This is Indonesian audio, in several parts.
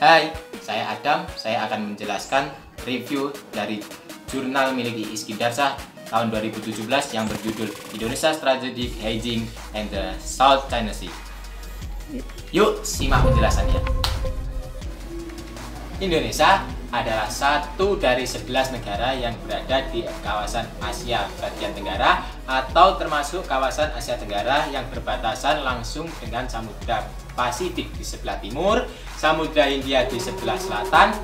Hai, saya Adam. Saya akan menjelaskan review dari jurnal milik Iis Gindarsyah tahun 2017 yang berjudul Indonesia Strategic Hedging and the South China Sea. Yuk, simak penjelasannya. Indonesia adalah satu dari 11 negara yang berada di kawasan Asia bagian Tenggara atau termasuk kawasan Asia Tenggara yang berbatasan langsung dengan Samudra Pasifik di sebelah timur, Samudra Hindia di sebelah selatan,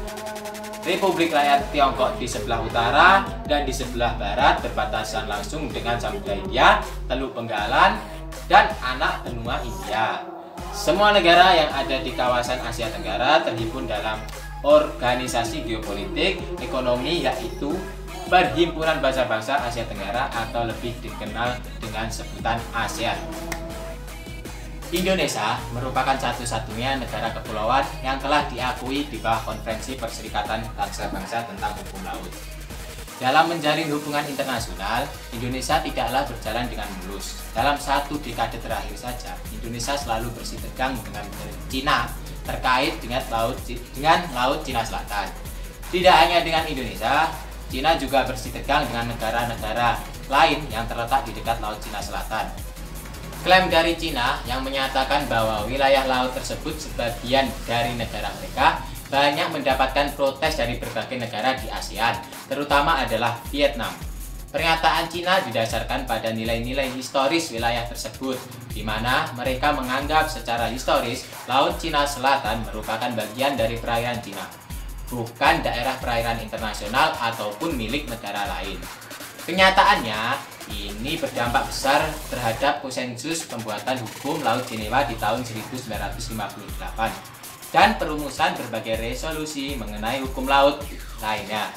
Republik Rakyat Tiongkok di sebelah utara, dan di sebelah barat berbatasan langsung dengan Samudra Hindia, Teluk Benggalan, dan Anak Benua India. Semua negara yang ada di kawasan Asia Tenggara terhimpun dalam organisasi geopolitik ekonomi, yaitu Perhimpunan Bangsa-Bangsa Asia Tenggara atau lebih dikenal dengan sebutan ASEAN. Indonesia merupakan satu-satunya negara kepulauan yang telah diakui di bawah Konvensi Perserikatan Bangsa-Bangsa tentang Hukum Laut. Dalam menjalin hubungan internasional, Indonesia tidaklah berjalan dengan mulus. Dalam satu dekade terakhir saja, Indonesia selalu bersitegang dengan Cina terkait dengan Laut Cina Selatan. Tidak hanya dengan Indonesia, Cina juga bersitegang dengan negara-negara lain yang terletak di dekat Laut Cina Selatan. Klaim dari Cina yang menyatakan bahwa wilayah laut tersebut sebagian dari negara mereka banyak mendapatkan protes dari berbagai negara di ASEAN, terutama adalah Vietnam. Pernyataan Cina didasarkan pada nilai-nilai historis wilayah tersebut, di mana mereka menganggap secara historis Laut Cina Selatan merupakan bagian dari perairan Cina, bukan daerah perairan internasional ataupun milik negara lain. Kenyataannya, ini berdampak besar terhadap konsensus pembuatan hukum Laut Jenewa di tahun 1958 dan perumusan berbagai resolusi mengenai hukum laut lainnya.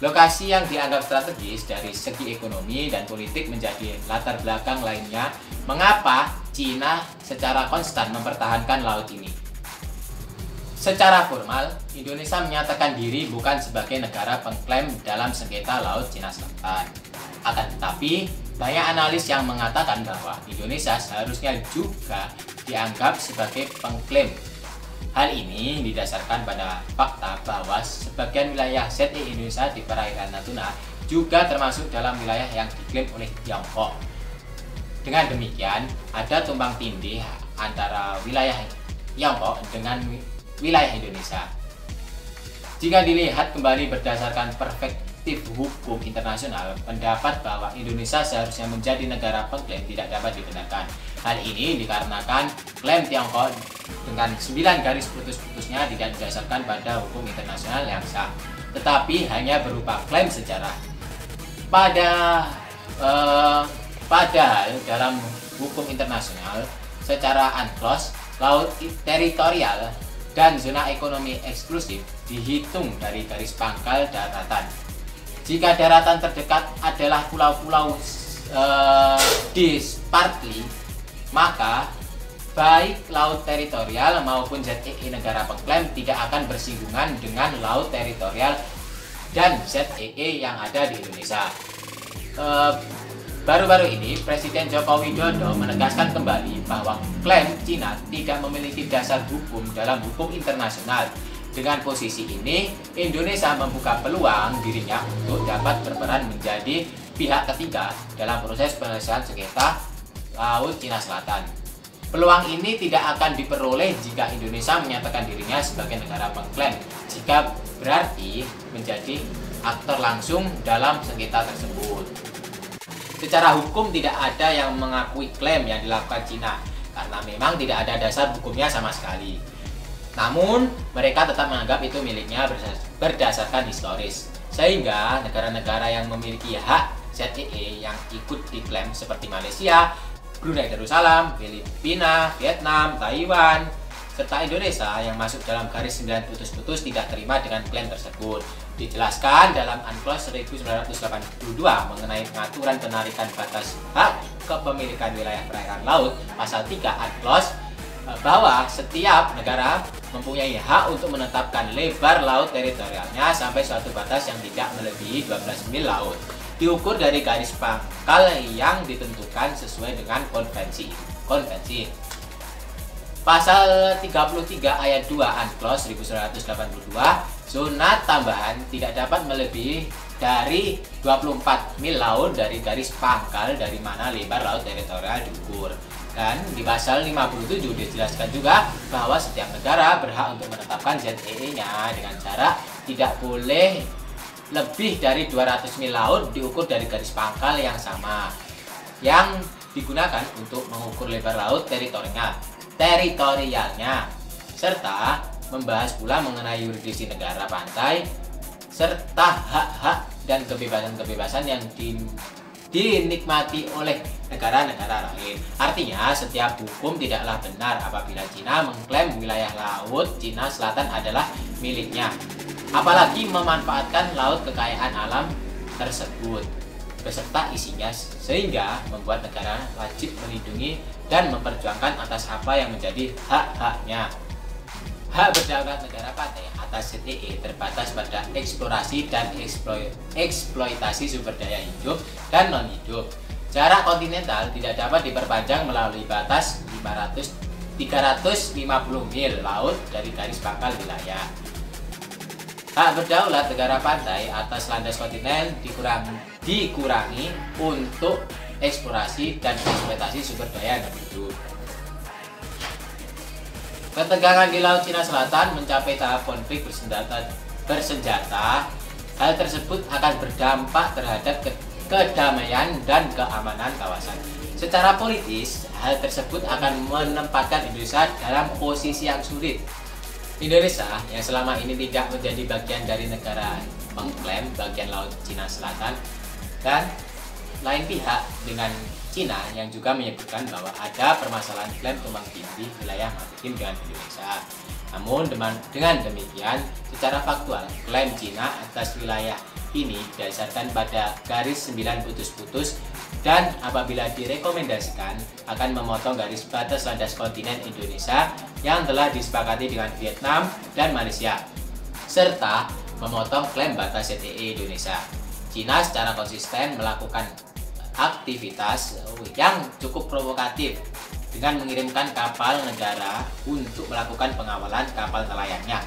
Lokasi yang dianggap strategis dari segi ekonomi dan politik menjadi latar belakang lainnya mengapa Cina secara konstan mempertahankan laut ini. Secara formal, Indonesia menyatakan diri bukan sebagai negara pengklaim dalam sengketa Laut Cina Selatan. Akan tetapi, banyak analis yang mengatakan bahwa Indonesia seharusnya juga dianggap sebagai pengklaim. Hal ini didasarkan pada fakta bahwa sebagian wilayah ZEE Indonesia di perairan Natuna juga termasuk dalam wilayah yang diklaim oleh Tiongkok. Dengan demikian, ada tumpang tindih antara wilayah Tiongkok dengan wilayah Indonesia. Jika dilihat kembali berdasarkan perspektif hukum internasional, pendapat bahwa Indonesia seharusnya menjadi negara pengklaim tidak dapat dibenarkan. Hal ini dikarenakan klaim Tiongkok dengan 9 garis putus-putusnya tidak didasarkan pada hukum internasional yang sah, tetapi hanya berupa klaim sejarah. Padahal dalam hukum internasional, secara UNCLOS, laut teritorial dan zona ekonomi eksklusif dihitung dari garis pangkal daratan. Jika daratan terdekat adalah pulau-pulau dispartly, maka baik laut teritorial maupun ZEE negara pengklaim tidak akan bersinggungan dengan laut teritorial dan ZEE yang ada di Indonesia. Baru-baru ini, Presiden Joko Widodo menegaskan kembali bahwa klaim Cina tidak memiliki dasar hukum dalam hukum internasional. Dengan posisi ini, Indonesia membuka peluang dirinya untuk dapat berperan menjadi pihak ketiga dalam proses penyelesaian sengketa Laut Cina Selatan. Peluang ini tidak akan diperoleh jika Indonesia menyatakan dirinya sebagai negara pengklaim, jika berarti menjadi aktor langsung dalam sengketa tersebut. Secara hukum tidak ada yang mengakui klaim yang dilakukan Cina karena memang tidak ada dasar hukumnya sama sekali. Namun, mereka tetap menganggap itu miliknya berdasarkan historis. Sehingga negara-negara yang memiliki hak ZEE yang ikut diklaim seperti Malaysia, Brunei Darussalam, Filipina, Vietnam, Taiwan, serta Indonesia yang masuk dalam garis 9 putus-putus tidak terima dengan klaim tersebut. Dijelaskan dalam UNCLOS 1982 mengenai pengaturan penarikan batas hak kepemilikan wilayah perairan laut, pasal 3 UNCLOS, bahwa setiap negara mempunyai hak untuk menetapkan lebar laut teritorialnya sampai suatu batas yang tidak melebihi 12 mil laut, diukur dari garis pangkal yang ditentukan sesuai dengan konvensi. Pasal 33 ayat 2 Unclos 1982, zona tambahan tidak dapat melebihi dari 24 mil laut dari garis pangkal dari mana lebar laut teritorial diukur. Dan di pasal 57 dijelaskan juga bahwa setiap negara berhak untuk menetapkan ZEE-nya dengan cara tidak boleh lebih dari 200 mil laut diukur dari garis pangkal yang sama, yang digunakan untuk mengukur lebar laut teritorialnya, serta membahas pula mengenai yurisdiksi negara pantai, serta hak-hak dan kebebasan-kebebasan yang dinikmati oleh negara-negara lain. Artinya, setiap hukum tidaklah benar apabila Cina mengklaim wilayah laut Cina Selatan adalah miliknya, apalagi memanfaatkan laut kekayaan alam tersebut beserta isinya, sehingga membuat negara wajib melindungi dan memperjuangkan atas apa yang menjadi hak-haknya. Hak berdaulat negara pantai atas ZEE terbatas pada eksplorasi dan eksploitasi sumber daya hidup dan non-hidup. Jarak kontinental tidak dapat diperpanjang melalui batas 350 mil laut dari garis pangkal wilayah. Hak berdaulat negara pantai atas landas kontinen dikurangi untuk eksplorasi dan eksploitasi sumber daya non-hidup. Ketegangan di Laut Cina Selatan mencapai tahap konflik bersenjata. Hal tersebut akan berdampak terhadap kedamaian dan keamanan kawasan. Secara politis, hal tersebut akan menempatkan Indonesia dalam posisi yang sulit. Indonesia yang selama ini tidak menjadi bagian dari negara mengklaim bagian Laut Cina Selatan, dan lain pihak dengan Cina yang juga menyebutkan bahwa ada permasalahan klaim tumpang tindih wilayah maritim dengan Indonesia. Namun dengan demikian, secara faktual, klaim Cina atas wilayah ini didasarkan pada garis 9 putus-putus dan apabila direkomendasikan akan memotong garis batas landas kontinen Indonesia yang telah disepakati dengan Vietnam dan Malaysia, serta memotong klaim batas ZEE Indonesia. Cina secara konsisten melakukan aktivitas yang cukup provokatif dengan mengirimkan kapal negara untuk melakukan pengawalan kapal nelayannya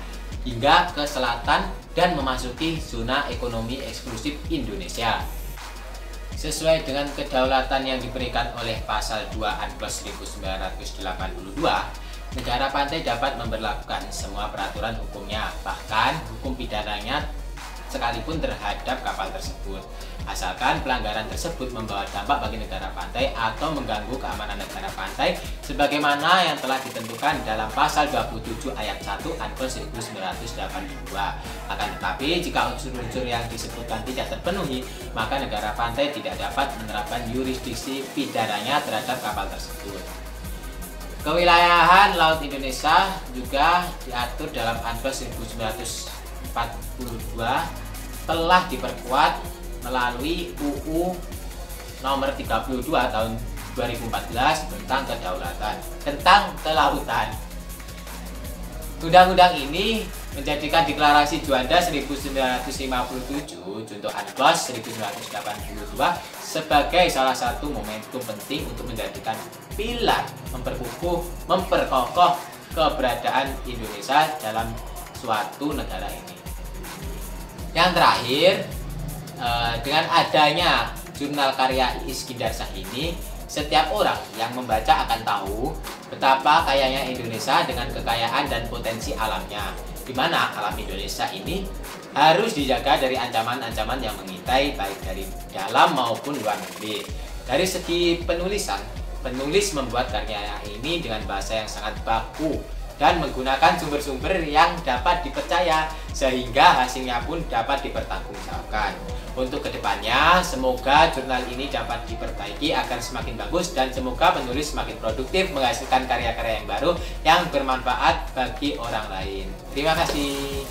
hingga ke selatan dan memasuki zona ekonomi eksklusif Indonesia. Sesuai dengan kedaulatan yang diberikan oleh pasal 2 Unclos 1982, negara pantai dapat memberlakukan semua peraturan hukumnya, bahkan hukum pidananya sekalipun terhadap kapal tersebut, asalkan pelanggaran tersebut membawa dampak bagi negara pantai atau mengganggu keamanan negara pantai sebagaimana yang telah ditentukan dalam pasal 27 ayat 1 Unclos 1982. Akan tetapi, jika unsur-unsur yang disebutkan tidak terpenuhi, maka negara pantai tidak dapat menerapkan yurisdiksi pidananya terhadap kapal tersebut. Kewilayahan Laut Indonesia juga diatur dalam Unclos 1942 telah diperkuat melalui UU nomor 32 tahun 2014 tentang kelautan. Undang-undang ini menjadikan deklarasi Juanda 1957 junto Unclos 1982 sebagai salah satu momentum penting untuk menjadikan pilar memperkokoh keberadaan Indonesia dalam suatu negara ini. Yang terakhir, dengan adanya jurnal karya Iskandar Shah ini, setiap orang yang membaca akan tahu betapa kayanya Indonesia dengan kekayaan dan potensi alamnya, di mana alam Indonesia ini harus dijaga dari ancaman-ancaman yang mengintai baik dari dalam maupun luar negeri. Dari segi penulisan, penulis membuat karya ini dengan bahasa yang sangat baku dan menggunakan sumber-sumber yang dapat dipercaya sehingga hasilnya pun dapat dipertanggungjawabkan. Untuk kedepannya, semoga jurnal ini dapat diperbaiki agar semakin bagus dan semoga penulis semakin produktif menghasilkan karya-karya yang baru yang bermanfaat bagi orang lain. Terima kasih.